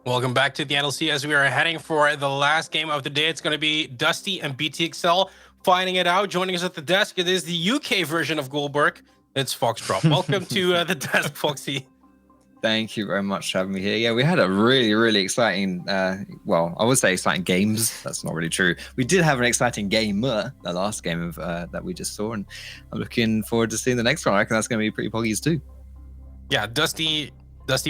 Welcome back to the NLC as we are heading for the last game of the day. It's going to be Dusty and BTXL finding it out. Joining us at the desk, it is the UK version of Goldberg. It's Foxdrop. Welcome to the desk, Foxy. Thank you very much for having me here. Yeah, we had a really exciting, well, I would say exciting games. That's not really true. We did have an exciting game, the last game of that we just saw, and I'm looking forward to seeing the next one. I reckon that's going to be pretty poggies too. Yeah, Dusty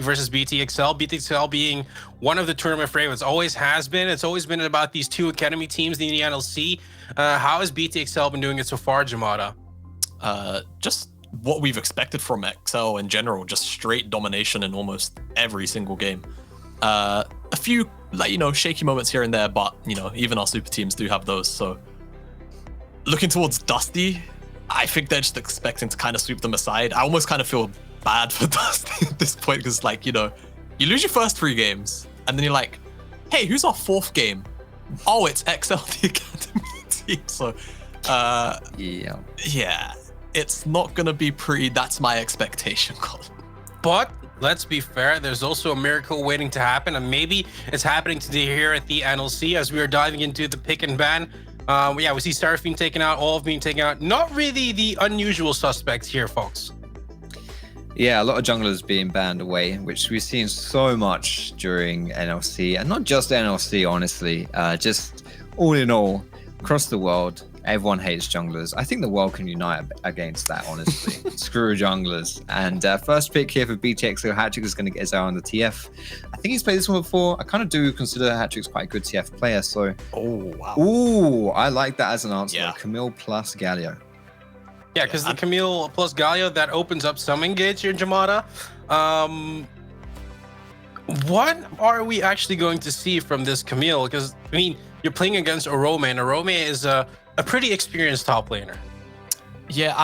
versus BTXL. BTXL being one of the tournament favorites, always has been. It's always been about these two academy teams in the NLC. How has BTXL been doing it so far, Jamada? Just what we've expected from XL in general, just straight domination in almost every single game. A few, shaky moments here and there, but, even our super teams do have those. So looking towards Dusty, I think they're just expecting to kind of sweep them aside. I almost kind of feel bad for Dusty at this point because, you lose your first 3 games, and then you're like, hey, who's our 4th game? Oh, it's XL, the academy team. So, yeah, it's not going to be pretty. That's my expectation, Colin. But let's be fair, there's also a miracle waiting to happen, and maybe it's happening today here at the NLC as we are diving into the pick and ban. We see Seraphine taken out, Olaf being taken out. Not really the unusual suspects here, folks. Yeah, a lot of junglers being banned away, which we've seen so much during NLC, and not just NLC, honestly. Just all in all, across the world, everyone hates junglers. I think the world can unite against that, honestly. Screw junglers. And first pick here for BTXL, Hattrick is going to get his eye on the TF. I think he's played this one before. I kind of do consider Hattrick's quite a good TF player, so... Oh, wow. Ooh, I like that as an answer. Yeah. Camille plus Galio. Yeah, because the Camille plus Galio, that opens up some engage here, Jamada. What are we actually going to see from this Camille? Because, you're playing against Orome, and Orome is a pretty experienced top laner. Yeah,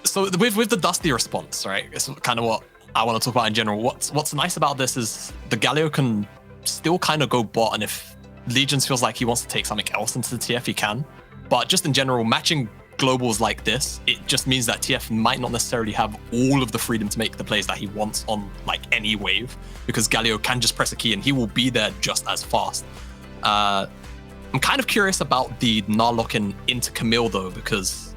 so with the Dusty response, right? It's kind of what I want to talk about in general. What's nice about this is the Galio can still kind of go bot, and if Legions feels like he wants to take something else into the TF, he can. But just in general, matching globals like this, it just means that TF might not necessarily have all of the freedom to make the plays that he wants on any wave, because Galio can just press a key and he will be there just as fast. I'm kind of curious about the Gnar lock-in into Camille though, because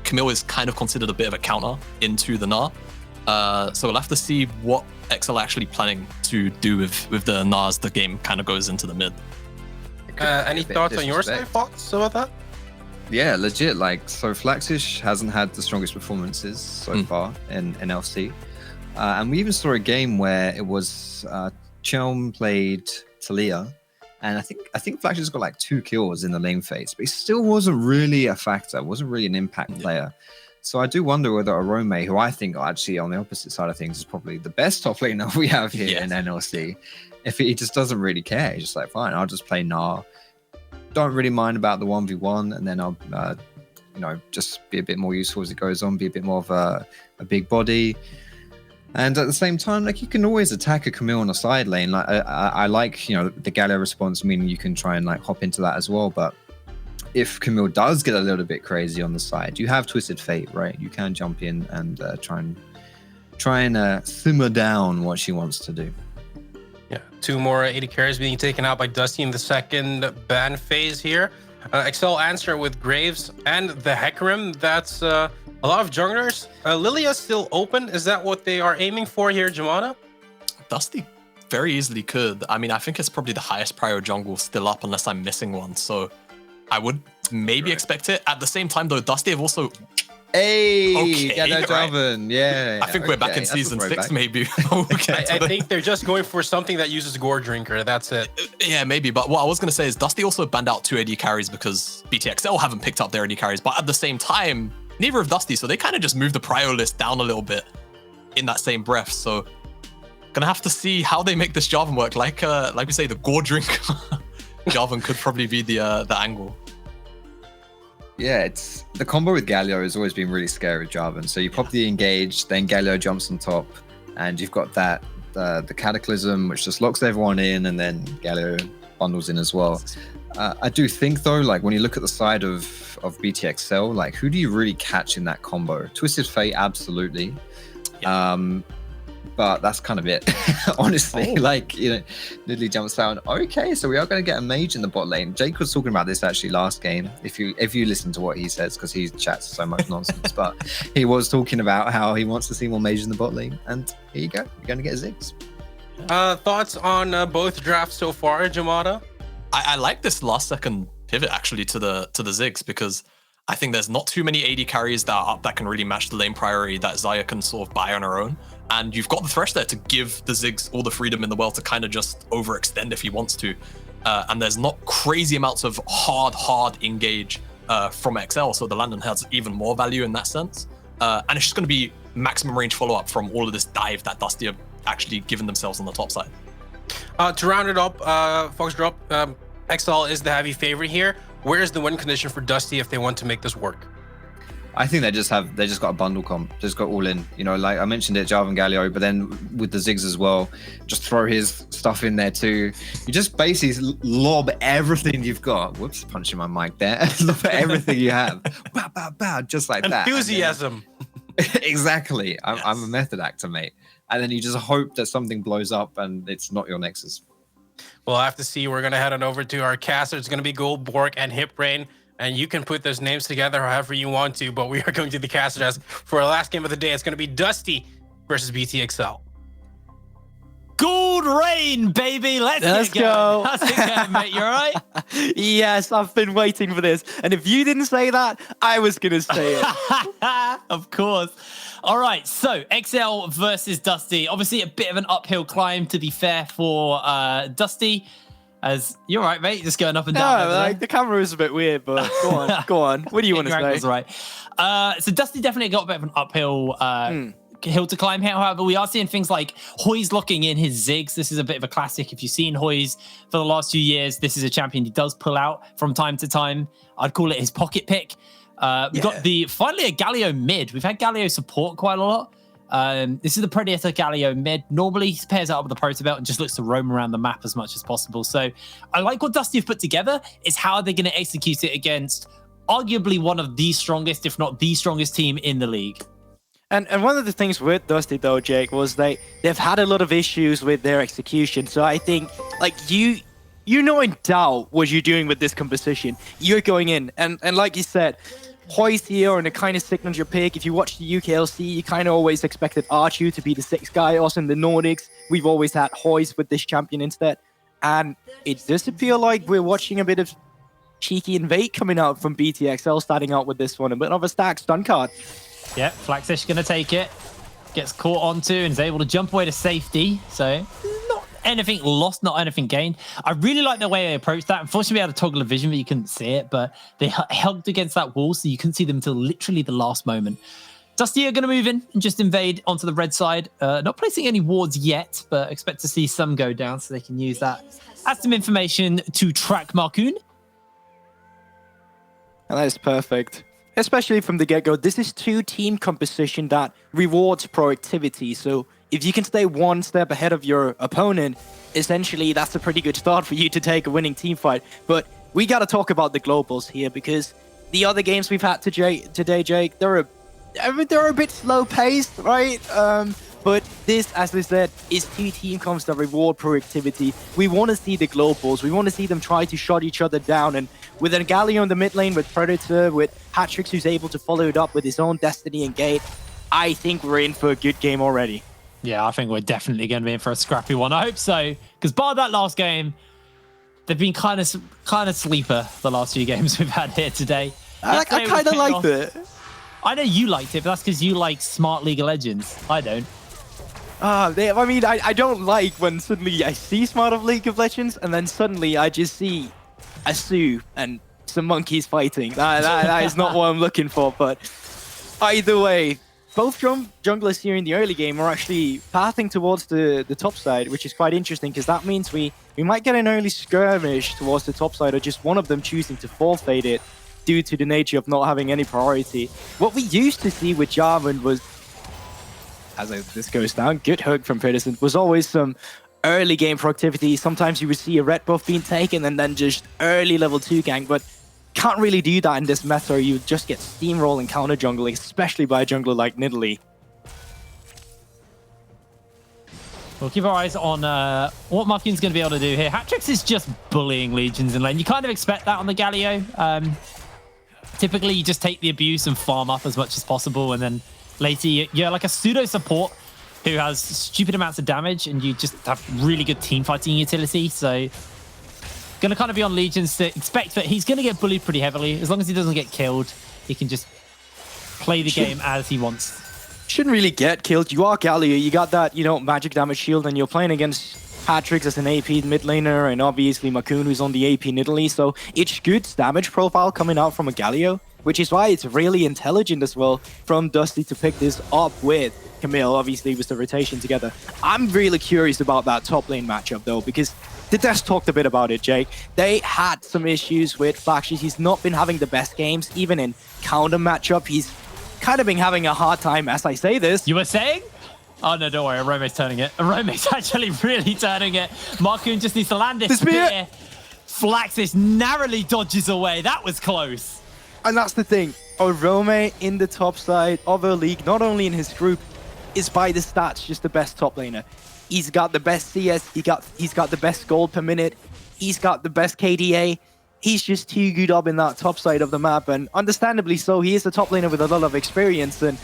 Camille is kind of considered a bit of a counter into the Gnar. So we'll have to see what XL are actually planning to do with the Gnar as the game kind of goes into the mid. Any thoughts on your side, Fox, about that? Yeah, legit. So Flaxish hasn't had the strongest performances so far in NLC. And we even saw a game where it was Chelm played Talia. And I think Flaxish got 2 kills in the lane phase, but he still wasn't really a factor, wasn't really an impact player. So I do wonder whether Orome, who I think are actually on the opposite side of things, is probably the best top laner we have here in NLC. If he just doesn't really care, he's just fine, I'll just play Gnar. Don't really mind about the 1v1, and then I'll, just be a bit more useful as it goes on, be a bit more of a big body. And at the same time, you can always attack a Camille on a side lane. I like, the Galio response, meaning you can try and hop into that as well. But if Camille does get a little bit crazy on the side, you have Twisted Fate, right? You can jump in and try and simmer down what she wants to do. Yeah, 2 more 80 carries being taken out by Dusty in the second ban phase here. XL answer with Graves and the Hecarim. That's a lot of junglers. Lilia's still open. Is that what they are aiming for here, Jamana? Dusty very easily could. I think it's probably the highest prio jungle still up unless I'm missing one. So I would maybe expect it. At the same time, though, Dusty have also... Hey, okay, right. Yeah. I think we're back in season 6, maybe. I think they're just going for something that uses Gore Drinker. That's it. Yeah, maybe. But what I was going to say is Dusty also banned out 2 AD carries because BTXL haven't picked up their AD carries. But at the same time, neither of Dusty. So they kind of just moved the prio list down a little bit in that same breath. So gonna have to see how they make this Jarvan work. Like we say, the Gore Drinker Jarvan could probably be the angle. Yeah, it's the combo with Galio has always been really scary with Jarvan. So you pop the engage, then Galio jumps on top, and you've got that the Cataclysm, which just locks everyone in, and then Galio bundles in as well. I do think though, when you look at the side of BTXL, who do you really catch in that combo? Twisted Fate, absolutely. Yeah. but that's kind of it. Honestly, like, you know, Nidalee jumps down. Okay, so we are going to get a mage in the bot lane. Jake was talking about this actually last game. If you listen to what he says, because he chats so much nonsense, but he was talking about how he wants to see more mages in the bot lane. And here you go, you're going to get Ziggs. Thoughts on both drafts so far, Jamada? I like this last second pivot actually to the Ziggs, because I think there's not too many AD carries that are up that can really match the lane priority that Xayah can sort of buy on her own. And you've got the Thresh there to give the Ziggs all the freedom in the world to kind of just overextend if he wants to. And there's not crazy amounts of hard engage from XL, so the Landon has even more value in that sense. And it's just going to be maximum range follow-up from all of this dive that Dusty have actually given themselves on the top side. To round it up, Foxdrop, XL is the heavy favorite here. Where is the win condition for Dusty if they want to make this work? I think they just got a bundle comp, just got all in. You know, like I mentioned it, Jarvan Galio, but then with the Ziggs as well, just throw his stuff in there too. You just basically lob everything you've got. Whoops, punching my mic there. Lob everything you have. Bow, bow, bow, just like that. Enthusiasm. Exactly. Yes. I'm a method actor, mate. And then you just hope that something blows up and it's not your Nexus. We'll have to see. We're going to head on over to our caster. It's going to be Gold, Bork, and Hipbrain. And you can put those names together however you want to, but we are going to the caster desk for our last game of the day. It's going to be Dusty versus BTXL. Gold rain, baby. Let's go. How's it going, mate? You all right? Yes, I've been waiting for this. And if you didn't say that, I was going to say it. Of course. All right, so XL versus Dusty. Obviously, a bit of an uphill climb, to be fair, for Dusty. As you're right, mate, just going up and down. No, like the camera is a bit weird, but go on, go on. What do you want to say? Right. So Dusty definitely got a bit of an uphill hill to climb here. However, we are seeing things like Hoy's locking in his Ziggs. This is a bit of a classic. If you've seen Hoy's for the last few years, this is a champion he does pull out from time to time. I'd call it his pocket pick. We've got finally a Galio mid. We've had Galio support quite a lot. This is the Predator Galio mid. Normally he pairs up with the Protobelt and just looks to roam around the map as much as possible. So I like what Dusty have put together. Is how they're going to execute it against arguably one of the strongest, if not the strongest team in the league. And one of the things with Dusty though, Jake, was they've had a lot of issues with their execution. So I think like you know in doubt what you're doing with this composition. You're going in and like you said, Hoy's here and it kind of signals your pick. If you watch the UKLC, you kind of always expected Archu to be the sixth guy. Also in the Nordics, we've always had Hoy's with this champion instead. And it does appear like we're watching a bit of cheeky invade coming out from BTXL, starting out with this one. A bit of a stacked stun card. Yeah, Flaxish going to take it. Gets caught onto and is able to jump away to safety. So not anything lost, not anything gained. I really like the way they approached that. Unfortunately, we had a toggle of vision, but you couldn't see it. But they hugged against that wall, so you couldn't see them until literally the last moment. Dusty are going to move in and just invade onto the red side. Not placing any wards yet, but expect to see some go down so they can use that as some information to track Marcoon. And that is perfect. Especially from the get-go, this is two team composition that rewards proactivity. So if you can stay one step ahead of your opponent, essentially that's a pretty good start for you to take a winning team fight. But we got to talk about the globals here because the other games we've had today, Jake, they're a bit slow-paced, right? But this, as I said, is two team comps that reward proactivity. We want to see the globals. We want to see them try to shut each other down. And with a Galio in the mid lane, with Predator, with Hatrix who's able to follow it up with his own Destiny and Gate, I think we're in for a good game already. Yeah, I think we're definitely going to be in for a scrappy one. I hope so, because bar that last game, they've been kind of sleeper the last few games we've had here today. I kind of liked it. I know you liked it, but that's because you like smart League of Legends. I don't. I don't like when suddenly I see Smart of League of Legends and then suddenly I just see a Sue and some monkeys fighting. That is not what I'm looking for, but either way, both junglers here in the early game are actually pathing towards the top side, which is quite interesting because that means we might get an early skirmish towards the top side or just one of them choosing to forfeit it due to the nature of not having any priority. What we used to see with Jarvan was, as this goes down, good hook from Pedersen, was always some early game proactivity. Sometimes you would see a red buff being taken and then just early level 2 gank, but can't really do that in this meta. You just get steamrolling counter jungling, especially by a jungler like Nidalee. We'll keep our eyes on what Markin's going to be able to do here. Hatrix is just bullying Legions in lane. You kind of expect that on the Galio. Typically, you just take the abuse and farm up as much as possible, and then later you're like a pseudo support who has stupid amounts of damage, and you just have really good team fighting utility. So, going to kind of be on Legions to expect that he's going to get bullied pretty heavily. As long as he doesn't get killed, he can just play the game as he wants. Shouldn't really get killed. You are Galio. You got that, magic damage shield, and you're playing against Hatrix as an AP mid laner, and obviously Makun, who's on the AP Nidalee. So it's good damage profile coming out from a Galio, which is why it's really intelligent as well from Dusty to pick this up with Camille, obviously, with the rotation together. I'm really curious about that top lane matchup, though, because the Desk talked a bit about it, Jake. They had some issues with Flaxus. He's not been having the best games, even in counter matchup. He's kind of been having a hard time as I say this. You were saying? Oh, no, don't worry. Arome's turning it. Arome's actually really turning it. Markoon just needs to land this spear. Flaxus narrowly dodges away. That was close. And that's the thing. Arome in the top side of a league, not only in his group, is by the stats just the best top laner. He's got the best CS. He's got the best gold per minute. He's got the best KDA. He's just too good up in that top side of the map, and understandably so. He is a top laner with a lot of experience, and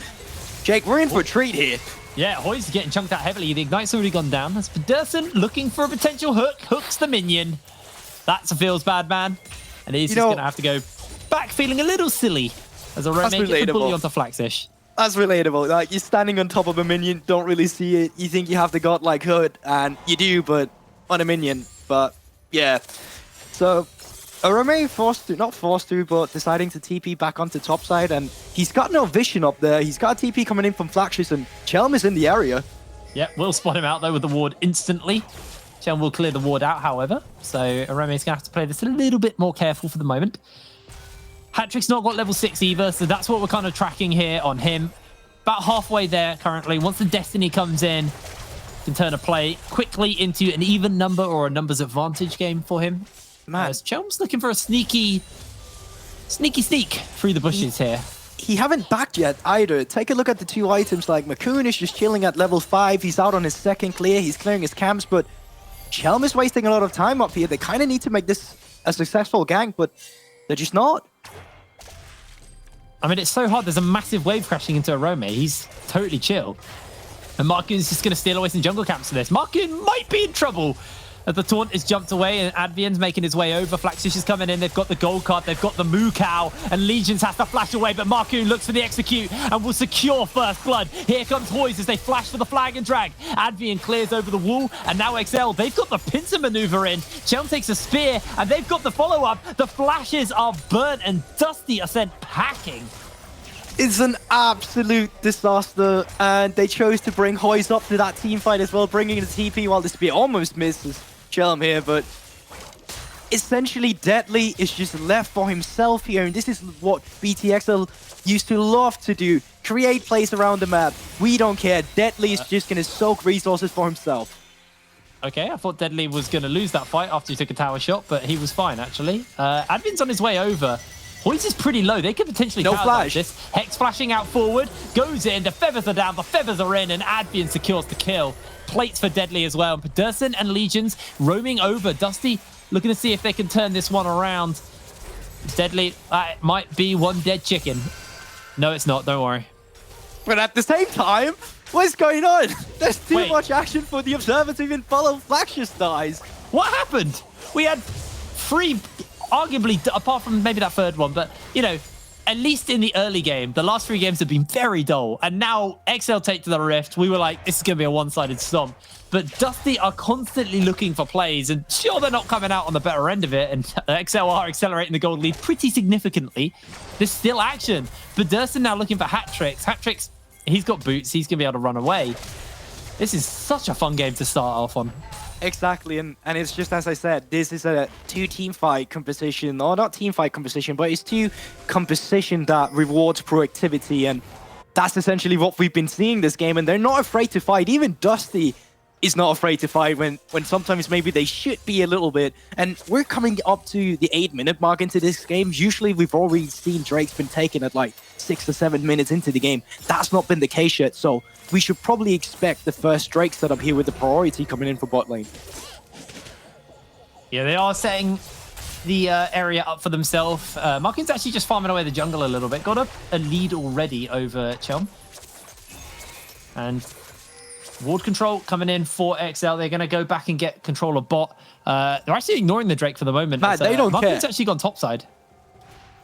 Jake, we're in for a treat here. Yeah, Hoy's getting chunked out heavily. The Ignite's already gone down. That's Pedersen looking for a potential hook. Hooks the minion. That's a feels bad man. And he's just going to have to go back feeling a little silly as Arome gets the bully onto Flaxish. That's relatable. Like, you're standing on top of a minion, don't really see it. You think you have the godlike hood, and you do, but on a minion. But, yeah. So, Arome not forced to, but deciding to TP back onto top side, and he's got no vision up there. He's got a TP coming in from Flaxus, and Chelm is in the area. Yep, we'll spot him out though with the ward instantly. Chelm will clear the ward out, however, so Arome's gonna have to play this a little bit more careful for the moment. Hatrix's not got level 6 either, so that's what we're kind of tracking here on him. About halfway there currently. Once the Destiny comes in, can turn a play quickly into an even number or a numbers advantage game for him. Man, Chelm's looking for a sneak through the bushes here. He haven't backed yet either. Take a look at the two items. Like, Makun is just chilling at level 5. He's out on his second clear. He's clearing his camps, but Chelm is wasting a lot of time up here. They kind of need to make this a successful gank, but they're just not. I mean, it's so hard. There's a massive wave crashing into Arome. He's totally chill. And Markun's just going to steal away some jungle camps for this. Markun might be in trouble. As the taunt is jumped away and Advian's making his way over. Flaxish is coming in. They've got the gold card. They've got the moo cow. And Legions has to flash away. But Markun looks for the execute and will secure first blood. Here comes Hoyes as they flash for the flag and drag. Advian clears over the wall. And now XL, they've got the pincer maneuver in. Chelm takes a spear and they've got the follow-up. The flashes are burnt and Dusty are sent packing. It's an absolute disaster, and they chose to bring Hoyes up to that team fight as well, bringing the TP while the spear almost misses Chelm here, but essentially Deadly is just left for himself here, and this is what BTXL used to love to do. Create plays around the map. We don't care. Deadly is just going to soak resources for himself. Okay, I thought Deadly was going to lose that fight after he took a tower shot, but he was fine, actually. Advin's on his way over. Hoyes is pretty low. They could potentially flash this. Hex flashing out forward, goes in, the feathers are down, the feathers are in, and Advian secures the kill. Plates for Deadly as well. Pedersen and Legions roaming over. Dusty looking to see if they can turn this one around. Deadly, might be one dead chicken. No, it's not. Don't worry. But at the same time, what's going on? There's too much action for the Observer to even follow. Flaxish dies. What happened? We had 3... arguably, apart from maybe that third one, but, at least in the early game, the last 3 games have been very dull. And now XL take to the Rift. We were like, this is going to be a one-sided stomp. But Dusty are constantly looking for plays, and sure, they're not coming out on the better end of it, and XL are accelerating the gold lead pretty significantly. There's still action. But Durson now looking for Hatrix. Hatrix, he's got boots. He's going to be able to run away. This is such a fun game to start off on. Exactly, and it's just as I said, this is a 2-team fight composition, or not team fight composition, but it's 2 composition that rewards proactivity, and that's essentially what we've been seeing this game, and they're not afraid to fight. Even Dusty is not afraid to fight when sometimes maybe they should be a little bit. And we're coming up to the 8-minute mark into this game. Usually we've already seen Drake's been taken at like 6 or 7 minutes into the game. That's not been the case yet. So we should probably expect the first Drake setup here with the priority coming in for bot lane. Yeah, they are setting the area up for themselves. Markin's actually just farming away the jungle a little bit. Got a lead already over Chelm. And ward control coming in for XL. They're going to go back and get control of bot. They're actually ignoring the Drake for the moment. Man, they don't Markin's care. actually gone topside.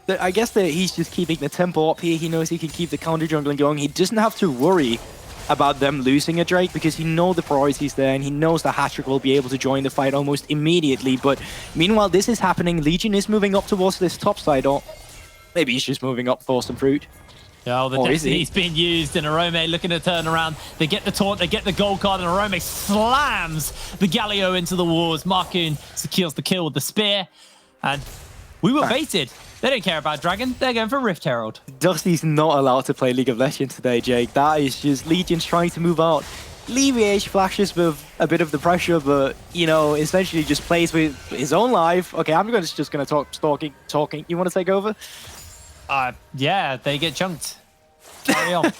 I guess that he's just keeping the tempo up here. He knows he can keep the counter jungling going. He doesn't have to worry about them losing a Drake because he knows the priority's there and he knows that Hattrick will be able to join the fight almost immediately. But meanwhile, this is happening. Legion is moving up towards this top side, or maybe he's just moving up for some fruit. Yeah, the Destiny's being used, and Arome looking to turn around. They get the taunt, they get the gold card, and Arome slams the Galio into the walls. Markoon secures the kill with the spear, and we were baited. They don't care about Dragon. They're going for Rift Herald. Dusty's not allowed to play League of Legends today, Jake. That is just Legion's trying to move out. Alleviate flashes with a bit of the pressure, but, you know, essentially just plays with his own life. Okay, I'm just going to talking. You want to take over? Yeah, they get chunked. Carry on.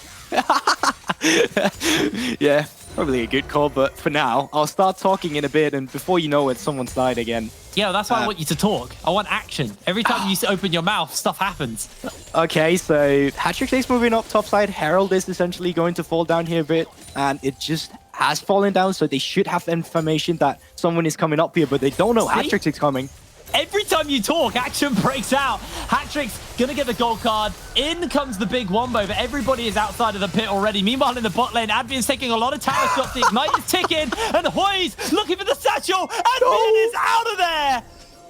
Yeah, probably a good call, but for now, I'll start talking in a bit, and before you know it, someone's died again. Yeah, that's why I want you to talk. I want action. Every time you open your mouth, stuff happens. Okay, so Hattrick is moving up topside. Herald is essentially going to fall down here a bit, and it just has fallen down, so they should have information that someone is coming up here, but they don't know Hattrick is coming. Every time you talk, action breaks out. Hattrick's gonna get the gold card. In comes the big wombo, but everybody is outside of the pit already. Meanwhile, in the bot lane, Advian's taking a lot of tower shots. The Ignite is ticking, and Hoy's looking for the satchel. Advian is out of there.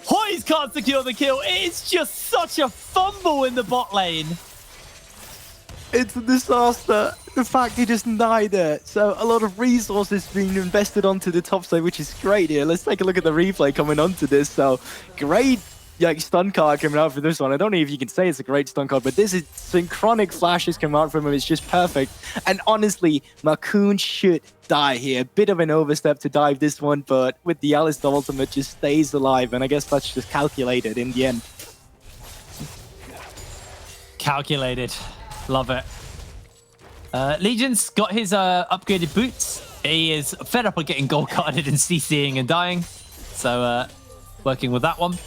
Hoy's can't secure the kill. It's just such a fumble in the bot lane. It's a disaster. The fact he just died there. So a lot of resources being invested onto the top side, which is great here. Let's take a look at the replay coming onto this. So great stun card coming out for this one. I don't know if you can say it's a great stun card, but this is synchronic flashes coming out from him. It's just perfect. And honestly, Markoon should die here. A bit of an overstep to dive this one, but with the Alistar ultimate just stays alive. And I guess that's just calculated in the end. Calculated. Love it. Legion's got his upgraded boots. He is fed up of getting gold carded and CCing and dying. So working with that one.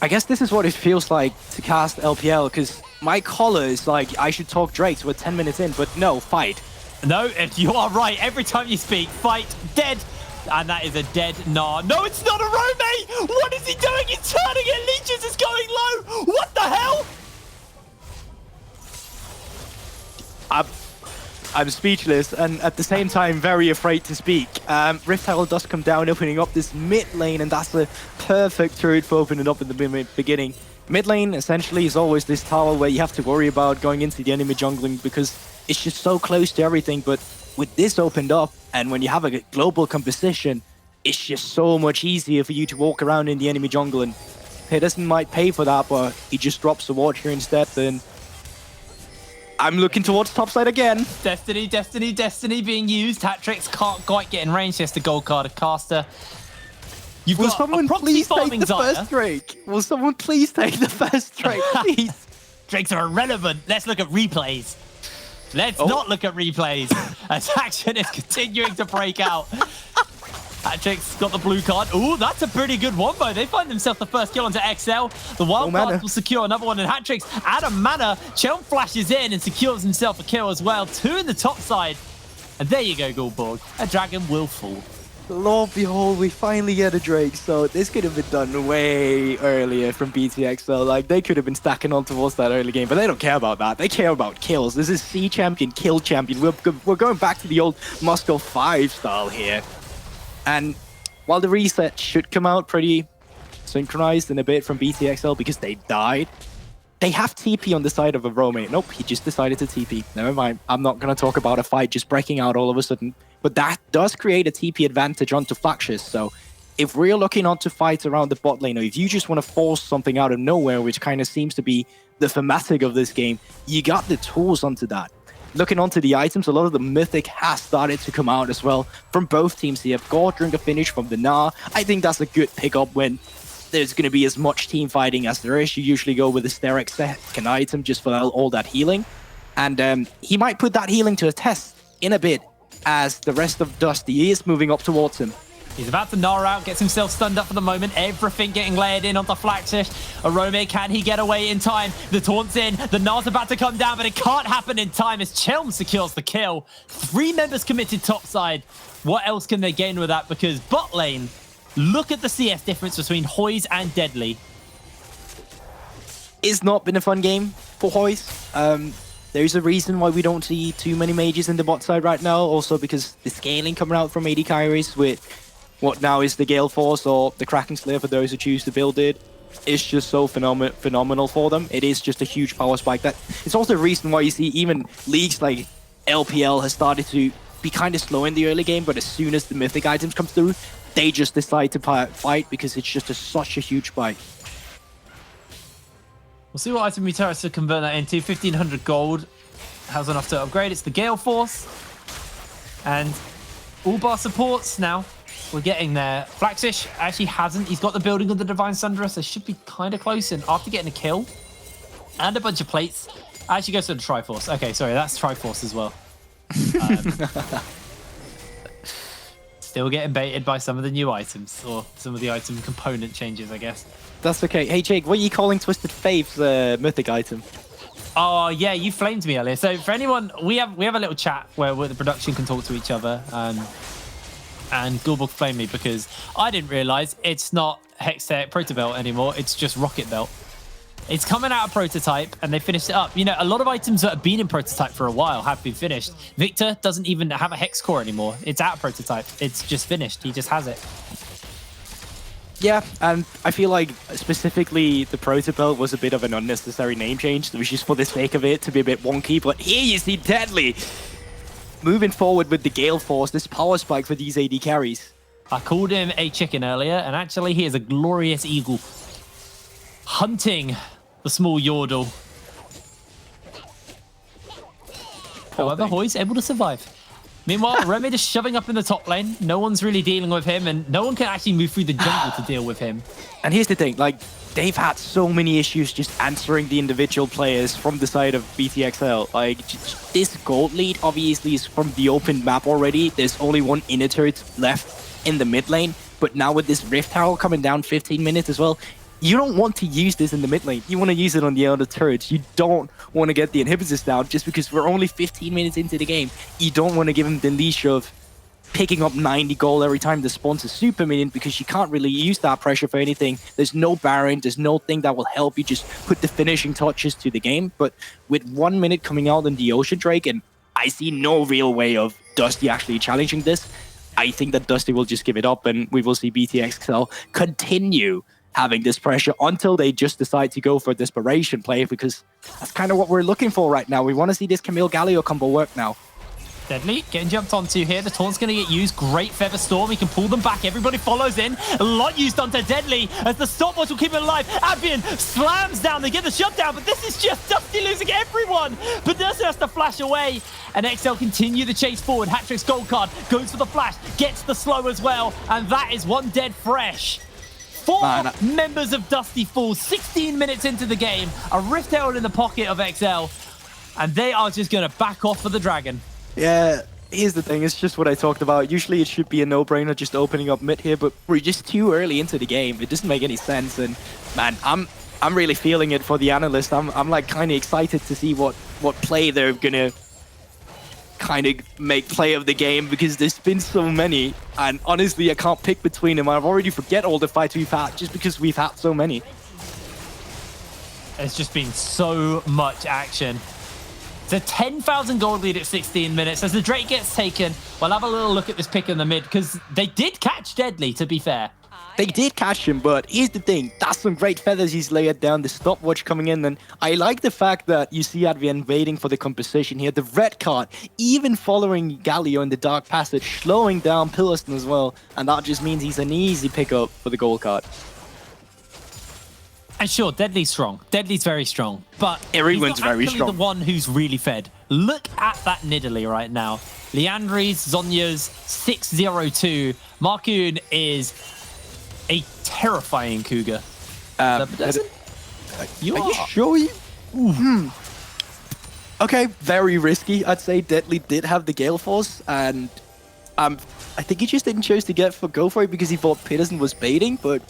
I guess this is what it feels like to cast LPL, because my caller is like, I should talk Drake, so we're 10 minutes in, but no, fight. No, you are right. Every time you speak, fight, dead. And that is a dead Gnar. No, it's not a Arome! What is he doing? He's turning it. Legions is going low. What the hell? I'm speechless, and at the same time, very afraid to speak. Rift Herald does come down, opening up this mid lane, and that's the perfect turret for opening up in the beginning. Mid lane, essentially, is always this tower where you have to worry about going into the enemy jungling because it's just so close to everything. But with this opened up, and when you have a global composition, it's just so much easier for you to walk around in the enemy jungle. And Pedersen might pay for that, but he just drops the ward here instead, then I'm looking towards topside again. Destiny being used. Hattricks can't quite get in range. He has to gold card a caster. You've Will got someone a proxy please take farming the Zarya. first Drake? Will someone please take the first Drake, please? Drakes are irrelevant. Let's look at replays. Let's not look at replays. As action is continuing to break out. Hattrick's got the blue card. Ooh, that's a pretty good wombo. They find themselves the first kill onto XL. The wild card will secure another one, and Hattrick's out of mana. Chelm flashes in and secures himself a kill as well. 2 in the top side. And there you go, Goldborg. A dragon will fall. Lord behold, we finally get a Drake. So this could have been done way earlier from BTXL. Like, they could have been stacking on towards that early game, but they don't care about that. They care about kills. This is C champion, kill champion. We're going back to the old Moscow 5 style here. And while the reset should come out pretty synchronized in a bit from BTXL because they died, they have TP on the side of a Arome. Nope, he just decided to TP. Never mind. I'm not going to talk about a fight just breaking out all of a sudden. But that does create a TP advantage onto Flaxus. So if we're looking onto fights around the bot lane, or if you just want to force something out of nowhere, which kind of seems to be the thematic of this game, you got the tools onto that. looking onto the items, a lot of the Mythic has started to come out as well from both teams here. During the finish from the Gnar. I think that's a good pickup when there's going to be as much team fighting as there is. You usually go with the Sterek second item just for all that healing. And he might put that healing to a test in a bit as the rest of Dusty is moving up towards him. He's about to Gnar out, gets himself stunned up for the moment. Everything getting layered in onto Flaxish. Arome, can he get away in time? The taunt's in. The Gnar's about to come down, but it can't happen in time as Chelm secures the kill. 3 members committed topside. What else can they gain with that? Because bot lane, look at the CS difference between Hoyes and Deadly. It's not been a fun game for Hoyes. There's a reason why we don't see too many mages in the bot side right now. Also because the scaling coming out from AD carries with what now is the Gale Force or the Kraken Slayer for those who choose to build it. It's just so phenomenal for them. It is just a huge power spike. It's also the reason why you see even leagues like LPL has started to be kind of slow in the early game, but as soon as the Mythic items come through, they just decide to fight because it's just such a huge spike. We'll see what item we try to convert that into. 1,500 gold. How's enough to upgrade? It's the Gale Force. And all bar supports now. We're getting there. Flaxish actually hasn't. He's got the building of the Divine Sunderer, so should be kind of close. And after getting a kill and a bunch of plates, actually goes to the Triforce. Okay, sorry, that's Triforce as well. Still getting baited by some of the new items, or some of the item component changes, I guess. That's okay. Hey, Jake, what are you calling Twisted Faith's Mythic item? Oh, yeah, you flamed me earlier. So for anyone, we have a little chat where the production can talk to each other. And Gulbuk flamed me because I didn't realize it's not Hextech Protobelt anymore. It's just Rocket Belt. It's coming out of Prototype and they finished it up. You know, a lot of items that have been in Prototype for a while have been finished. Victor doesn't even have a Hex core anymore. It's out of Prototype. It's just finished. He just has it. Yeah, and I feel like specifically the Protobelt was a bit of an unnecessary name change. It was just for the sake of it to be a bit wonky. But here you see Deadly moving forward with the Gale Force, this power spike for these AD carries. I called him a chicken earlier, and actually he is a glorious eagle. Hunting the small Yordle. However, Hoy's able to survive. Meanwhile, Remy is shoving up in the top lane. No one's really dealing with him, and no one can actually move through the jungle to deal with him. And here's the thing, like, they've had so many issues just answering the individual players from the side of BTXL. Like, this gold lead obviously is from the open map already. There's only one inner turret left in the mid lane, but now with this Rift Tower coming down 15 minutes as well, you don't want to use this in the mid lane. You want to use it on the outer turrets. You don't want to get the inhibitors down just because we're only 15 minutes into the game. You don't want to give him the leash of picking up 90 gold every time the spawns a super minion because you can't really use that pressure for anything. There's no Baron, there's no thing that will help you just put the finishing touches to the game. But with 1 minute coming out in the Ocean Drake, and I see no real way of Dusty actually challenging this, I think that Dusty will just give it up and we will see BTXL continue having this pressure until they just decide to go for a desperation play, because that's kind of what we're looking for right now. We want to see this Camille Galio combo work now. Deadly getting jumped onto here. The taunt's going to get used. Great Feather Storm. He can pull them back. Everybody follows in. A lot used onto Deadly as the stopwatch will keep him alive. Avian slams down. They get the shutdown, but this is just Dusty losing everyone. But Dusty has to flash away. And XL continue the chase forward. Hatrick's gold card goes for the flash. Gets the slow as well. And that is one dead fresh. 4 members of Dusty fall 16 minutes into the game. A Rift Herald in the pocket of XL. And they are just going to back off for the Dragon. Yeah, here's the thing. It's just what I talked about. Usually it should be a no-brainer just opening up mid here, but we're just too early into the game. It doesn't make any sense. And man, I'm really feeling it for the analyst. I'm like kind of excited to see what play they're going to kind of make play of the game, because there's been so many, and honestly I can't pick between them. I've already forget all the fights we've had just because we've had so many. There's just been so much action. It's a 10,000 gold lead at 16 minutes. As the Drake gets taken, we'll have a little look at this pick in the mid, because they did catch Deadly, to be fair. They did catch him, but here's the thing. That's some great feathers he's layered down. The stopwatch coming in, and I like the fact that you see Adrian waiting for the composition here. The red card, even following Galio in the Dark Passage, slowing down Pilliston as well, and that just means he's an easy pickup for the gold card. And sure, Deadly's strong. Deadly's very strong. But Everyone's he's not very actually strong. the one who's really fed. Look at that Nidalee right now. Leandri's, Zonya's 602. Marcoon is a terrifying Cougar. You Are you sure you? Okay, very risky. I'd say Deadly did have the Gale Force, and I think he just didn't choose to go for it because he thought Peterson was baiting, but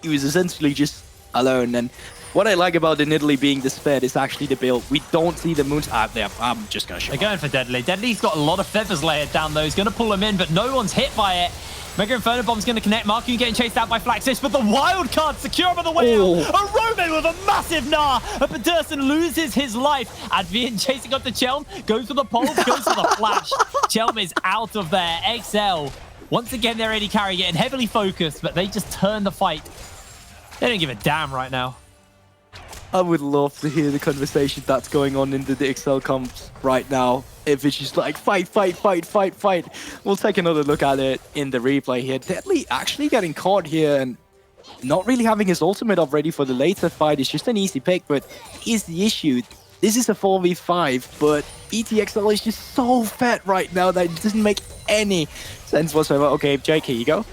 he was essentially just alone. And what I like about the Nidalee being this fed is actually the build. We don't see the moons out there. I'm just gonna show They're going for Deadly. Deadly's got a lot of feathers layered down though. He's going to pull him in, but no one's hit by it. Mega Inferno Bomb's going to connect. Marcoon getting chased out by Flaxis, but the wild card secure him on the way out. Arome with a massive Gnar. And Pedersen loses his life. Advian chasing up the Chelm. Goes for the pole, goes for the flash. Chelm is out of there. XL, once again, their AD carry getting heavily focused, but they just turn the fight. They don't give a damn right now. I would love to hear the conversation that's going on in the XL comps right now. If it's just like fight. We'll take another look at it in the replay here. Deadly actually getting caught here and not really having his ultimate up ready for the later fight. It's just an easy pick, but here's the issue. This is a 4v5, but ETXL is just so fat right now that it doesn't make any sense whatsoever. Okay, Jake, here you go.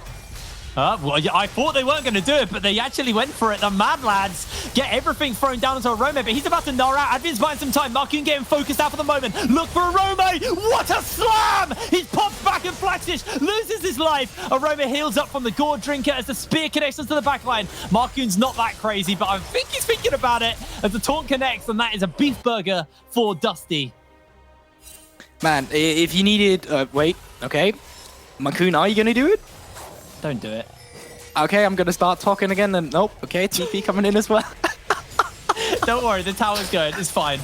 Well, yeah, I thought they weren't going to do it, but they actually went for it. The Mad Lads get everything thrown down onto Arome, but he's about to gnar out. Advin's buying some time. Marcoon getting focused out for the moment. Look for Arome. What a slam! He's popped back and Flaxish loses his life. Arome heals up from the Gourd Drinker as the spear connects us to the backline. Marcoon's not that crazy, but I think he's thinking about it as the taunt connects, and that is a beef burger for Dusty. Man, if you needed... wait, okay. Marcoon, are you going to do it? Don't do it. Okay, I'm going to start talking again, and nope. Okay, TP coming in as well. Don't worry, the tower's good. It's fine.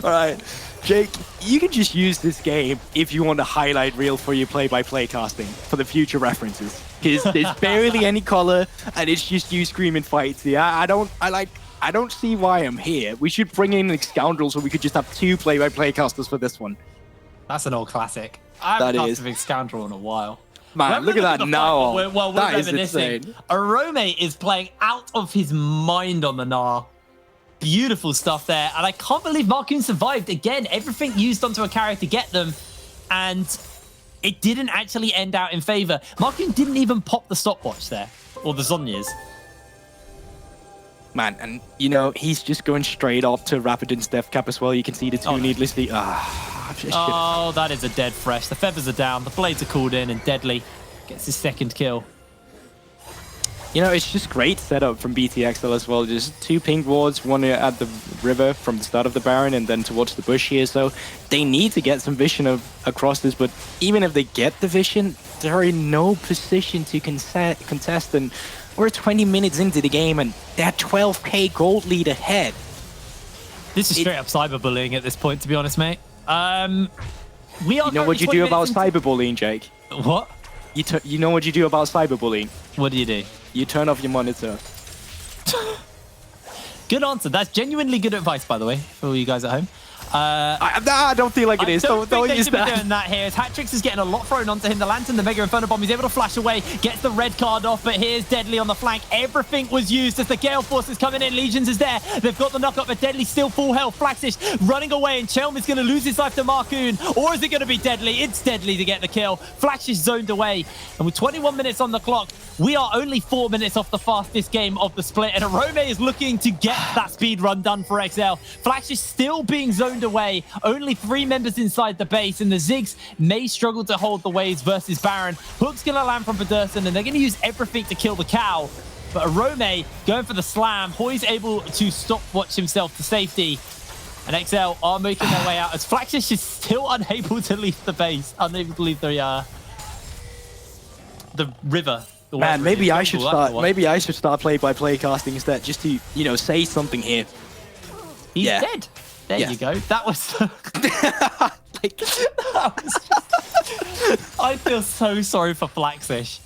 All right, Jake, you can just use this game if you want to highlight reel for your play-by-play casting for the future references. Because there's barely any color, and it's just you screaming fights. Yeah, I don't see why I'm here. We should bring in the scoundrels so we could just have 2 play-by-play casters for this one. That's an old classic. I haven't cast is. a big scoundrel in a while. Man, look at that now. That is reminiscing. insane. Arome is playing out of his mind on the Gnar. Beautiful stuff there. And I can't believe Marcoon survived. Again, everything used onto a carry to get them. And it didn't actually end out in favor. Marcoon didn't even pop the stopwatch there. Or the Zonyas. Man, and you know, he's just going straight off to Rapidin's death cap as well. You can see the 2 needlessly. Oh, that is a dead fresh. The feathers are down. The blades are called in, and Deadly gets his 2nd kill. You know, it's just great setup from BTXL as well. Just 2 pink wards, one at the river from the start of the Baron and then towards the bush here. So they need to get some vision across this. But even if they get the vision, they're in no position to contest. And we're 20 minutes into the game and they're 12k gold lead ahead. This is straight up cyberbullying at this point, to be honest, mate. We are. You know what you do about cyberbullying, Jake? What? You know what you do about cyberbullying? What do you do? You turn off your monitor. Good answer. That's genuinely good advice, by the way, for all you guys at home. I don't feel like it is. Don't think use they should be that. doing that here. As Hatrix is getting a lot thrown onto him. The Lantern, the Mega Inferno Bomb, he's able to flash away, gets the red card off, but here's Deadly on the flank. Everything was used as the Gale Force is coming in. Legions is there. They've got the knock up, but Deadly still full health. Flaxish running away, and Chelm is going to lose his life to Marcoon. Or is it going to be Deadly? It's Deadly to get the kill. Flaxish zoned away. And with 21 minutes on the clock, we are only 4 minutes off the fastest game of the split. And Arome is looking to get that speed run done for XL. Flash is still being zoned away. Only 3 members inside the base, and the Ziggs may struggle to hold the waves versus Baron. Hook's going to land from Pedersen, and they're going to use everything to kill the cow. But Arome going for the slam. Hoy's able to stopwatch himself to safety. And XL are making their way out as Flaxish is still unable to leave the base. Unable to leave the river. Man, maybe I should start. Maybe I should start play-by-play casting instead, just to say something here. He's dead. There you go. That was. I feel so sorry for Flaxish.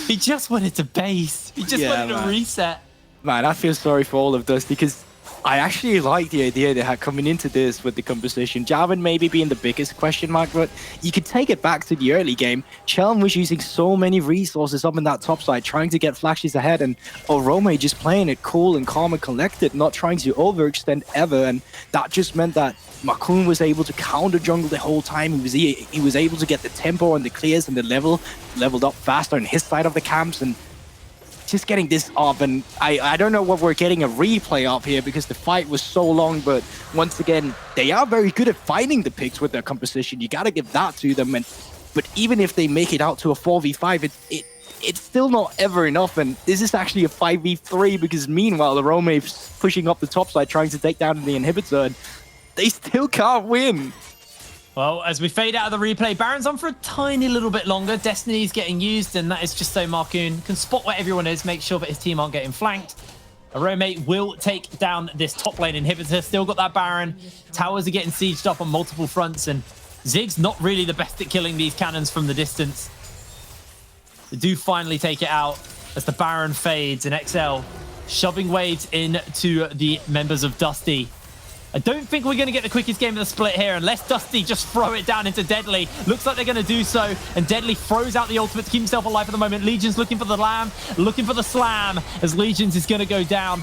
He just wanted to base. He just wanted to reset. Man, I feel sorry for all of this because I actually like the idea they had coming into this with the composition. Jarvan maybe being the biggest question mark, but you could take it back to the early game. Chelm was using so many resources up in that top side, trying to get flashes ahead, and Orome just playing it cool and calm and collected, not trying to overextend ever, and that just meant that Makun was able to counter jungle the whole time. He was able to get the tempo and the clears and the leveled up faster on his side of the camps, and just getting this up. And I don't know what we're getting a replay of here because the fight was so long, but once again, they are very good at finding the picks with their composition. You gotta give that to them. But even if they make it out to a 4v5, it's still not ever enough, and this is actually a 5v3 because meanwhile, the Rome's pushing up the top side, trying to take down the inhibitor, and they still can't win. Well, as we fade out of the replay, Baron's on for a tiny little bit longer. Destiny's getting used, and that is just so Marcoon can spot where everyone is, make sure that his team aren't getting flanked. Arome will take down this top lane inhibitor. Still got that Baron. Towers are getting sieged up on multiple fronts, and Zig's not really the best at killing these cannons from the distance. They do finally take it out as the Baron fades, and XL shoving waves into the members of Dusty. I don't think we're going to get the quickest game of the split here unless Dusty just throw it down into Deadly. Looks like they're going to do so, and Deadly throws out the ultimate to keep himself alive at the moment. Legion's looking for the lamb, looking for the slam, as Legion's is going to go down.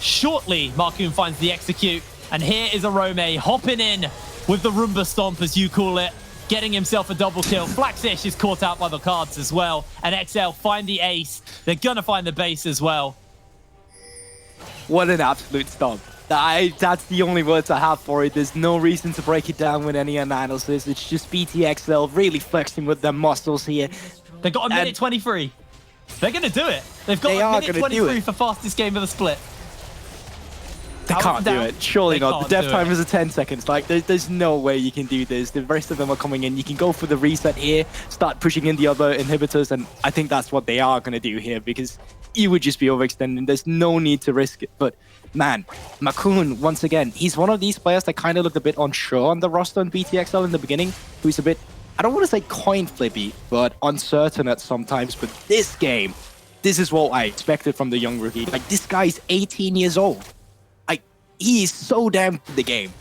Shortly, Marcoon finds the execute, and here is Arome hopping in with the Roomba Stomp, as you call it, getting himself a double kill. Flaxish is caught out by the cards as well, and XL find the ace. They're going to find the base as well. What an absolute stomp. That's the only words I have for it. There's no reason to break it down with any analysis. It's just BTXL really flexing with their muscles here. They've got a minute 23. They're going to do it. They've got a minute 23 for fastest game of the split. They can't do it. Surely not. The death time is a 10 seconds. Like, there's no way you can do this. The rest of them are coming in. You can go for the reset here, start pushing in the other inhibitors, and I think that's what they are going to do here because you would just be overextending. There's no need to risk it. But man, Makun, once again, he's one of these players that kind of looked a bit unsure on the roster on BTXL in the beginning, who's a bit, I don't want to say coin flippy, but uncertain at sometimes. But this game, this is what I expected from the young rookie. Like, this guy's 18 years old. Like, he is so damn good at the game.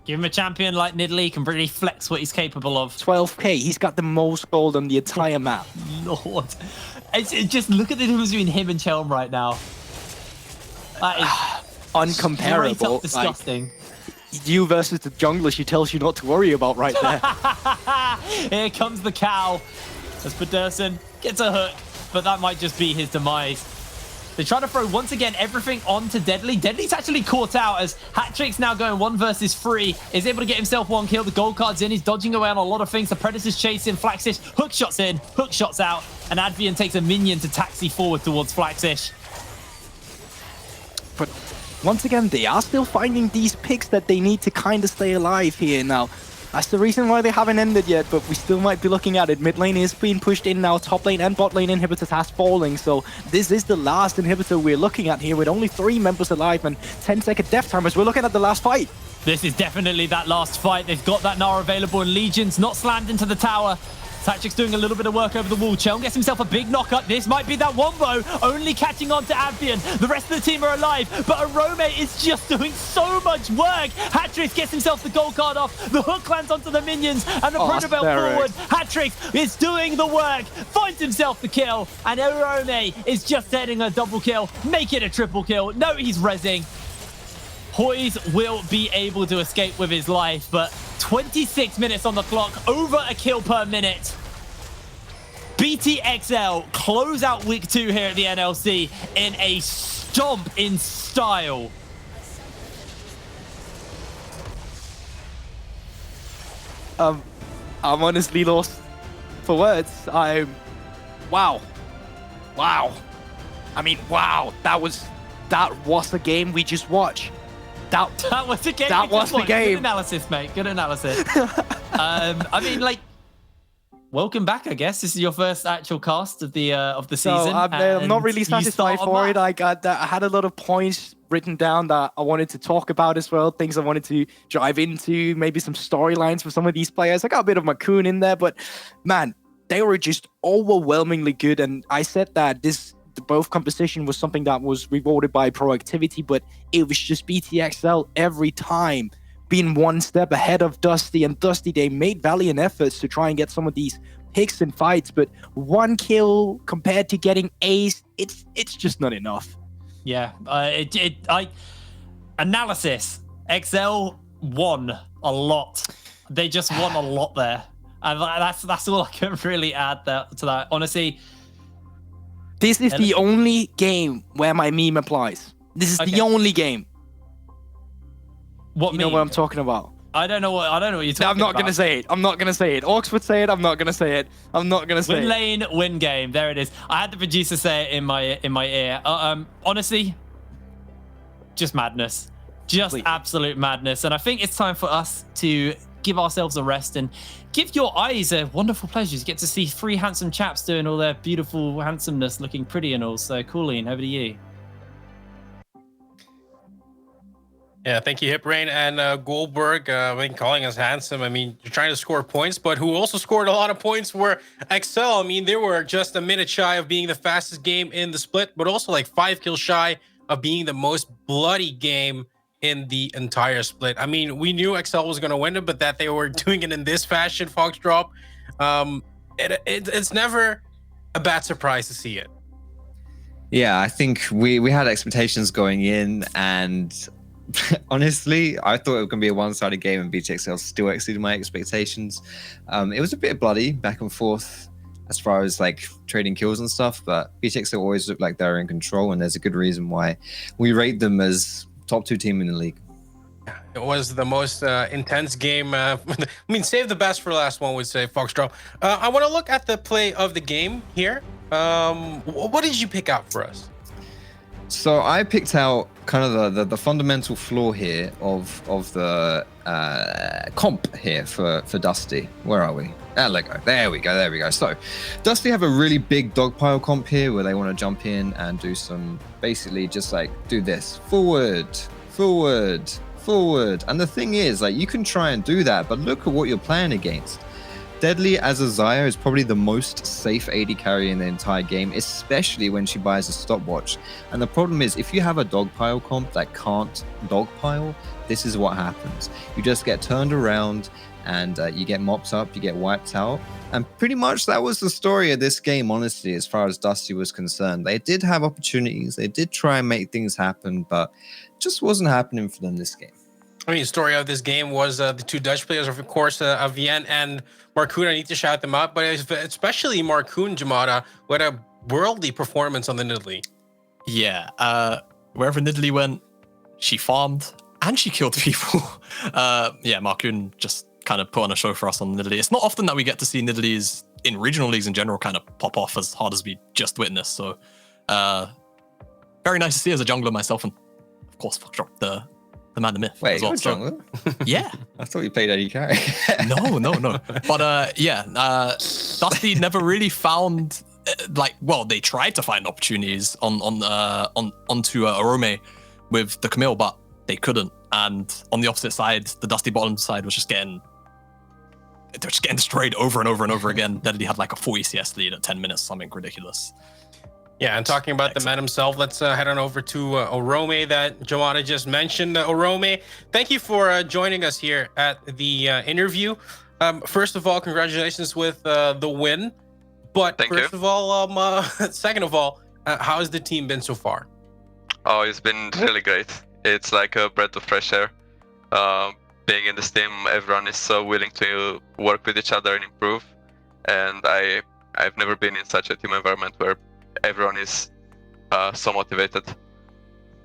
Give him a champion like Nidalee, can really flex what he's capable of. 12k, he's got the most gold on the entire map. Lord. Just look at the difference between him and Chelm right now. That is uncomparable. straight up disgusting. Like, you versus the jungler, she tells you not to worry about right there. Here comes the cow as Pedersen gets a hook, but that might just be his demise. They try to throw, once again, everything onto Deadly. Deadly's actually caught out as Hat-Trick's now going 1 versus 3. Is able to get himself 1 kill. The gold card's in. He's dodging away on a lot of things. The Predator's chasing. Flaxish, hook shots in, hook shots out. And Advian takes a minion to taxi forward towards Flaxish. But once again, they are still finding these picks that they need to kind of stay alive here now. That's the reason why they haven't ended yet, but we still might be looking at it. Mid lane is being pushed in now. Top lane and bot lane inhibitors has falling. So this is the last inhibitor we're looking at here with only 3 members alive and 10-second death timers. We're looking at the last fight. This is definitely that last fight. They've got that Nara available, and Legion's not slammed into the tower. Tactic's doing a little bit of work over the wall. Chelm gets himself a big knockup. This might be that Wombo, only catching on to Advian. The rest of the team are alive, but Arome is just doing so much work. Hat-Trick gets himself the gold card off. The hook lands onto the minions, and the Proto Belt forward. Hat-Trick is doing the work, finds himself the kill, and Arome is just getting a double kill. Make it a triple kill. No, he's rezzing. Hoyes will be able to escape with his life, but 26 minutes on the clock, over a kill per minute. BTXL close out week 2 here at the NLC in a stomp in style. I'm honestly lost for words. Wow. I mean, wow. That was a game we just watched. That was the game. That was the game. Good analysis, mate. Good analysis. I mean, like, welcome back. I guess this is your first actual cast of the season. So I'm not really satisfied for it. I had a lot of points written down that I wanted to talk about as well. Things I wanted to dive into. Maybe some storylines for some of these players. I got a bit of Makun in there, but man, they were just overwhelmingly good. And I said that both composition was something that was rewarded by proactivity, but it was just BTXL every time being one step ahead of Dusty. And Dusty, they made valiant efforts to try and get some of these picks and fights, but 1 kill compared to getting ace, it's just not enough. Yeah, analysis. XL won a lot. They just won a lot there, and that's all I can really add to that. Honestly, this is the only game where my meme applies. This is the only game. What you know what I'm talking about? I don't know what you're talking about. I'm not gonna say it. I'm not gonna say it. Orcs would say it. I'm not gonna say it. I'm not gonna say it. Win lane, win game. There it is. I had the producer say it in my ear. Honestly, just madness. Just absolute madness. And I think it's time for us to give ourselves a rest and give your eyes a wonderful pleasure. You get to see 3 handsome chaps doing all their beautiful handsomeness, looking pretty and all. So, Colleen, over to you. Yeah, thank you, Hiprain and Goldberg. Calling us handsome. I mean, you're trying to score points, but who also scored a lot of points were XL. I mean, they were just a minute shy of being the fastest game in the split, but also like 5 kills shy of being the most bloody game in the entire split. I mean, we knew XL was going to win it, but that they were doing it in this fashion, Foxdrop, it's never a bad surprise to see it. Yeah, I think we had expectations going in, and honestly, I thought it was going to be a one-sided game, and BTXL still exceeded my expectations. It was a bit bloody back and forth as far as like trading kills and stuff, but BTXL always looked like they're in control, and there's a good reason why we rate them as top 2 team in the league. It was the most intense game. I mean, save the best for last, one would say, Foxdrop. I want to look at the play of the game here. What did you pick out for us? So I picked out kind of the fundamental flaw here of the comp here for Dusty. Where are we? There we go. So Dusty have a really big dogpile comp here where they want to jump in and do some, basically just like do this. Forward. And the thing is, like, you can try and do that, but look at what you're playing against. Deadly as a Xayah is probably the most safe AD carry in the entire game, especially when she buys a stopwatch. And the problem is, if you have a dogpile comp that can't dogpile, this is what happens. You just get turned around and you get mopped up, you get wiped out. And pretty much that was the story of this game, honestly, as far as Dusty was concerned. They did have opportunities, they did try and make things happen, but it just wasn't happening for them this game. I mean, the story of this game was the 2 Dutch players, of course, Avien and Marcoon. I need to shout them out, but especially Marcoon, Jamada, what a worldly performance on the Nidalee. Yeah, wherever Nidalee went, she farmed and she killed people. Yeah, Marcoon just kind of put on a show for us on Nidalee. It's not often that we get to see Nidalees in regional leagues in general kind of pop off as hard as we just witnessed. So, very nice to see as a jungler myself, and of course, Foxdrop, the man, the myth. Wait, as well. you're a jungler? Yeah. I thought you played AD carry. No. But Dusty never really found they tried to find opportunities onto Orome with the Camille, but they couldn't. And on the opposite side, the Dusty bottom side was just getting destroyed over and over and over again. Deadly had like a 40 CS lead at 10 minutes, something ridiculous. Yeah, and talking about the man himself, let's head on over to Orome that Jamada just mentioned. Orome, thank you for joining us here at the interview. First of all, congratulations with the win. But second of all, how has the team been so far? Oh, it's been really great. It's like a breath of fresh air. Being in this team, everyone is so willing to work with each other and improve. And I've never been in such a team environment where everyone is so motivated,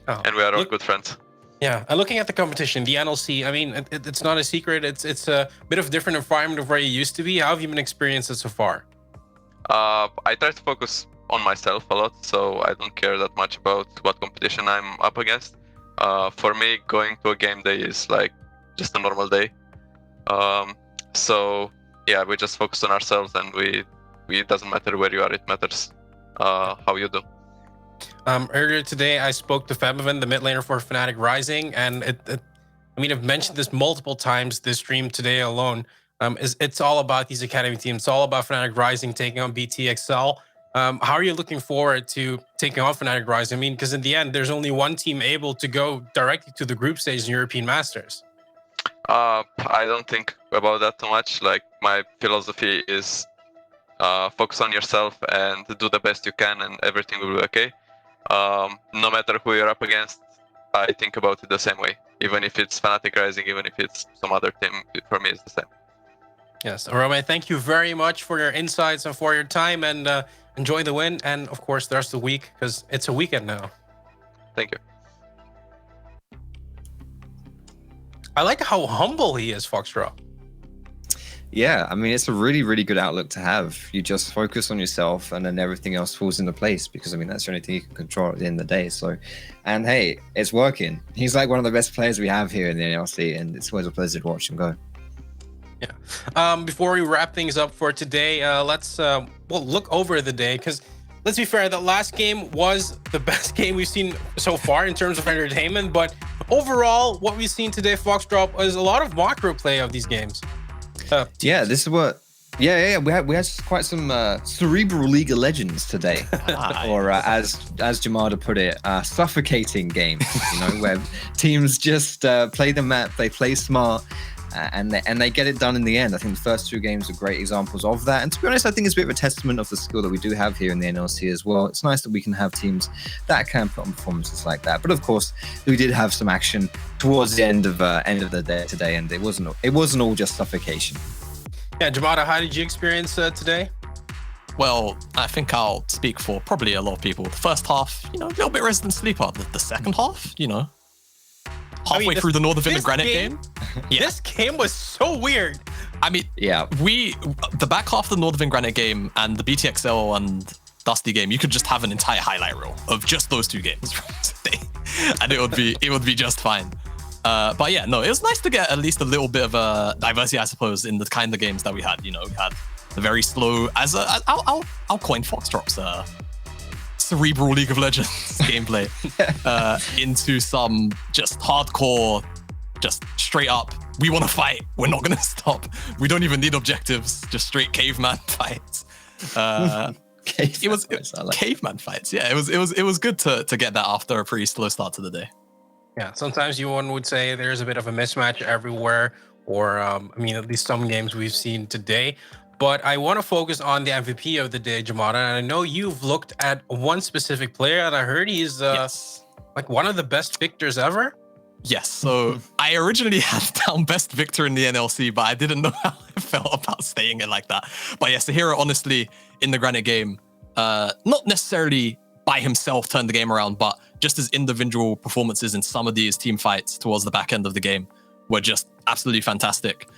and we are all good friends. Yeah, and looking at the competition, the NLC, I mean, it's not a secret. It's a bit of a different environment of where you used to be. How have you been experiencing it so far? I try to focus on myself a lot, so I don't care that much about what competition I'm up against. For me, going to a game day is like just a normal day. So yeah, we just focus on ourselves, and it doesn't matter where you are. It matters how you do. Earlier today, I spoke to Fabivin, the mid laner for Fnatic Rising, and I've mentioned this multiple times this stream today alone. It's all about these academy teams. It's all about Fnatic Rising taking on BTXL. How are you looking forward to taking on Fnatic Rise? I mean, because in the end, there's only one team able to go directly to the group stage in European Masters. I don't think about that too much. Like, my philosophy is focus on yourself and do the best you can, and everything will be okay. No matter who you're up against, I think about it the same way. Even if it's Fnatic Rising, even if it's some other team, for me it's the same. Yes, Rome, thank you very much for your insights and for your time, and enjoy the win, and of course the rest of the week, because it's a weekend now. Thank you. I like how humble he is, Foxdrop. Yeah, I mean, it's a really, really good outlook to have. You just focus on yourself and then everything else falls into place because, I mean, that's the only thing you can control at the end of the day. So, and hey, it's working. He's like one of the best players we have here in the NLC, and it's always a pleasure to watch him go. Yeah. Before we wrap things up for today, let's look over the day, because let's be fair, that last game was the best game we've seen so far in terms of entertainment. But overall, what we've seen today, Foxdrop, is a lot of macro play of these games. Yeah, this is what. Yeah. We had quite some cerebral League of Legends today, or as Jamada put it, suffocating games. You know, where teams just play the map, they play smart, and they get it done in the end. I think the first two games are great examples of that. And to be honest, I think it's a bit of a testament of the skill that we do have here in the NLC as well. It's nice that we can have teams that can put on performances like that. But of course, we did have some action towards the end of the day today, and it wasn't all just suffocation. Yeah, Jamada, how did you experience today? Well, I think I'll speak for probably a lot of people. The first half, a little bit resident sleeper. The second half, halfway through the Northern and Granite game. Yeah. This game was so weird. I mean, yeah, the back half of the Northern Granite game and the BTXL and Dusty game, you could just have an entire highlight reel of just those two games from today, and it would be just fine. But yeah, no, it was nice to get at least a little bit of a diversity, I suppose, in the kind of games that we had. We had the very slow, I'll coin Foxdrop's cerebral League of Legends gameplay into some just hardcore, just straight up, we want to fight, we're not going to stop, we don't even need objectives, just straight caveman fights. Caveman fights. Yeah, it was good to get that after a pretty slow start to the day. Yeah, sometimes one would say there's a bit of a mismatch everywhere, or at least some games we've seen today. But I want to focus on the MVP of the day, Jamada. And I know you've looked at one specific player, and I heard he's like one of the best victors ever. Yes. So I originally had down best victor in the NLC, but I didn't know how I felt about saying it like that. But yes, the hero, honestly, in the Granite game, not necessarily by himself turned the game around, but just his individual performances in some of these team fights towards the back end of the game were just absolutely fantastic.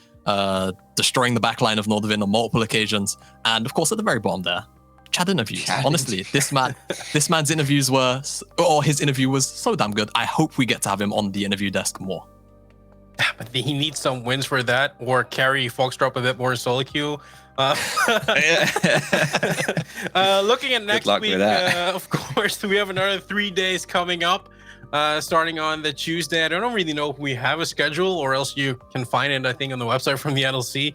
Destroying the backline of Northern on multiple occasions, and of course at the very bottom there, Chad interviews. Honestly, this man's interviews his interview was so damn good. I hope we get to have him on the interview desk more. But he needs some wins for that, or carry Foxdrop a bit more in solo queue. Looking at next week, of course, we have another 3 days coming up, starting on the Tuesday. I don't really know if we have a schedule, or else you can find it, I think, on the website from the NLC.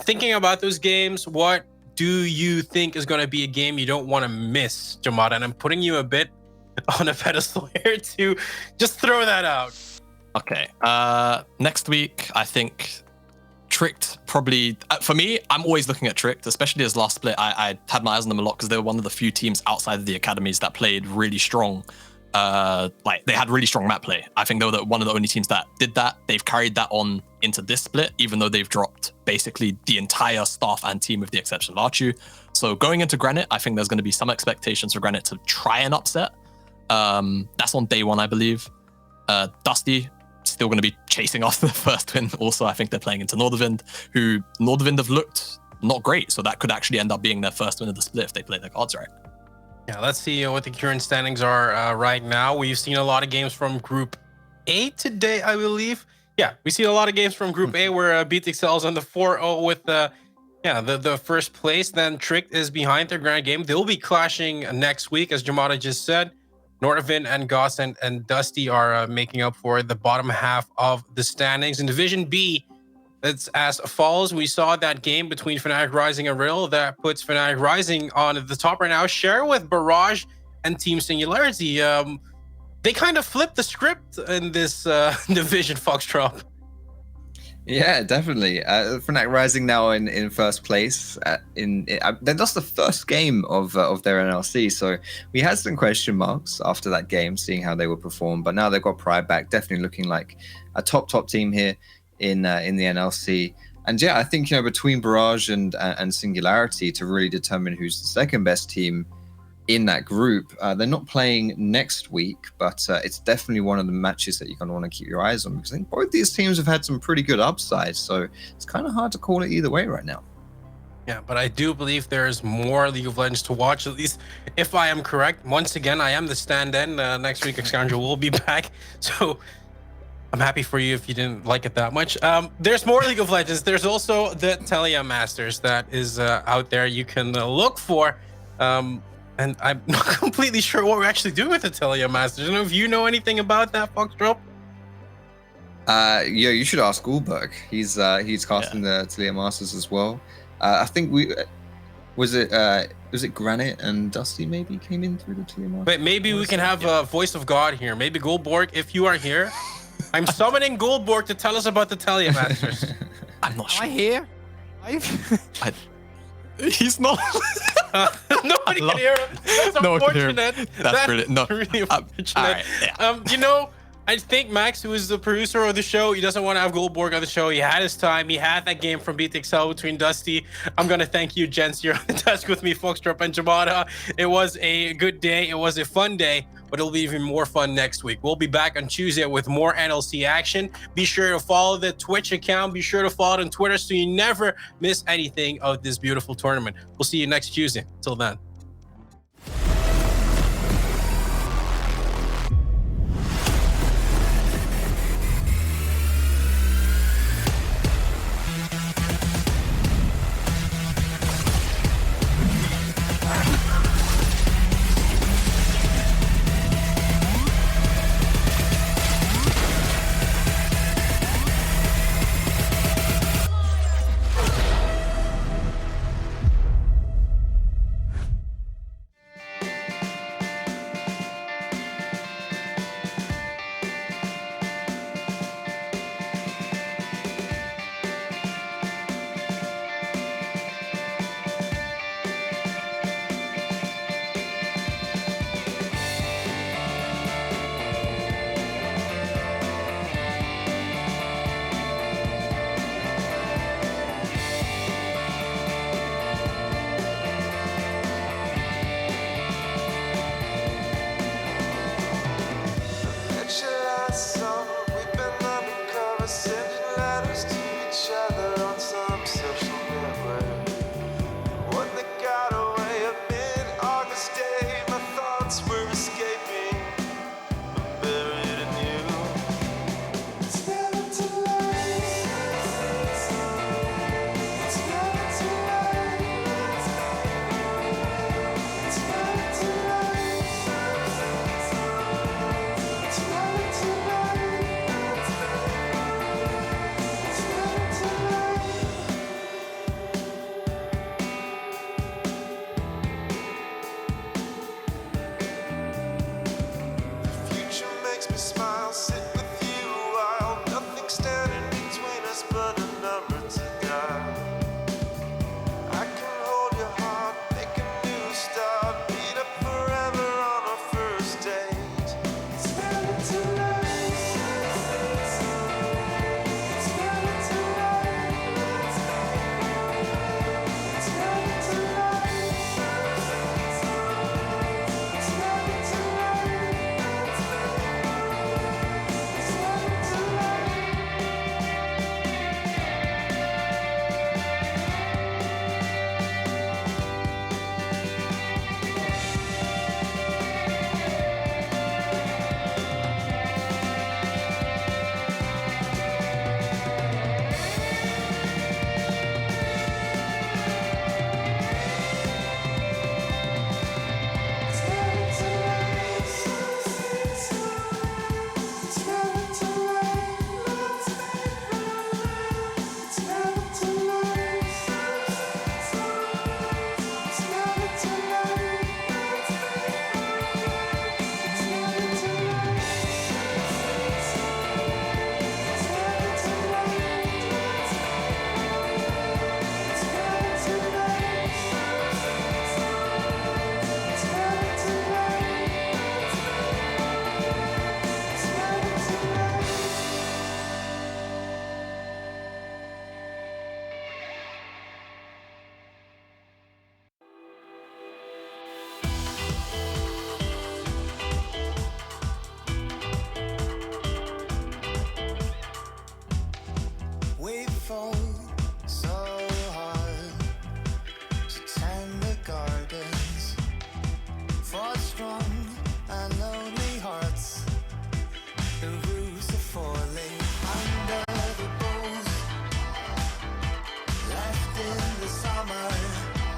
Thinking about those games, what do you think is going to be a game you don't want to miss, Jamada? And I'm putting you a bit on a pedestal here to just throw that out. Okay. Next week, I think Tricked probably, for me, I'm always looking at Tricked, especially as last split. I had my eyes on them a lot because they were one of the few teams outside of the academies that played really strong. They had really strong map play. I think they were one of the only teams that did that. They've carried that on into this split, even though they've dropped basically the entire staff and team with the exception of Archu. So going into Granite, I think there's going to be some expectations for Granite to try and upset. That's on day one, I believe. Dusty still going to be chasing after the first win. Also, I think they're playing into Nordavind, who Nordavind have looked not great. So that could actually end up being their first win of the split if they play their cards right. Yeah, let's see what the current standings are right now. We've seen a lot of games from Group A today, I believe. Yeah, we see a lot of games from Group A where BTXL is on the 4-0 with the first place. Then Tricked is behind their grand game. They'll be clashing next week, as Jamada just said. Nordavind and Goss and Dusty are making up for the bottom half of the standings. In Division B, It's as follows. We saw that game between Fnatic Rising and Riddle that puts Fnatic Rising on the top right now, share with Barrage and Team Singularity. They kind of flipped the script in this division, Foxtrot. Yeah, definitely. Fnatic Rising now in first place. They lost the first game of their NLC, so we had some question marks after that game, seeing how they would perform. But now they've got Pride back, definitely looking like a top team here in the NLC. And yeah, I think between Barrage and Singularity to really determine who's the second best team in that group. They're not playing next week, but it's definitely one of the matches that you're going to want to keep your eyes on, because I think both these teams have had some pretty good upsides, so it's kind of hard to call it either way right now. Yeah, but I do believe there's more League of Legends to watch, at least if I am correct. Once again, I am the stand-in. Next week, Xandra will be back, so I'm happy for you if you didn't like it that much. There's more League of Legends. There's also the Telia Masters that is out there you can look for. And I'm not completely sure what we're actually doing with the Telia Masters. I don't know if you know anything about that, Foxtrot. Yeah, you should ask Goldberg. He's casting the Telia Masters as well. I think was it Granite and Dusty maybe came in through the Telia Masters? But maybe we can have a voice of God here. Maybe Goldborg, if you are here, I'm summoning Goldborg to tell us about the Telia Masters. I'm not sure. Am I here? He's not. Nobody can hear him. That's No one can hear him. unfortunate. That's brilliant. No. really unfortunate. All right, yeah. I think Max, who is the producer of the show, he doesn't want to have Goldborg on the show. He had his time. He had that game from BTXL between Dusty. I'm going to thank you, gents, here on the desk with me, Foxtrot and Jamada. It was a good day. It was a fun day, but it'll be even more fun next week. We'll be back on Tuesday with more NLC action. Be sure to follow the Twitch account. Be sure to follow it on Twitter so you never miss anything of this beautiful tournament. We'll see you next Tuesday. Till then.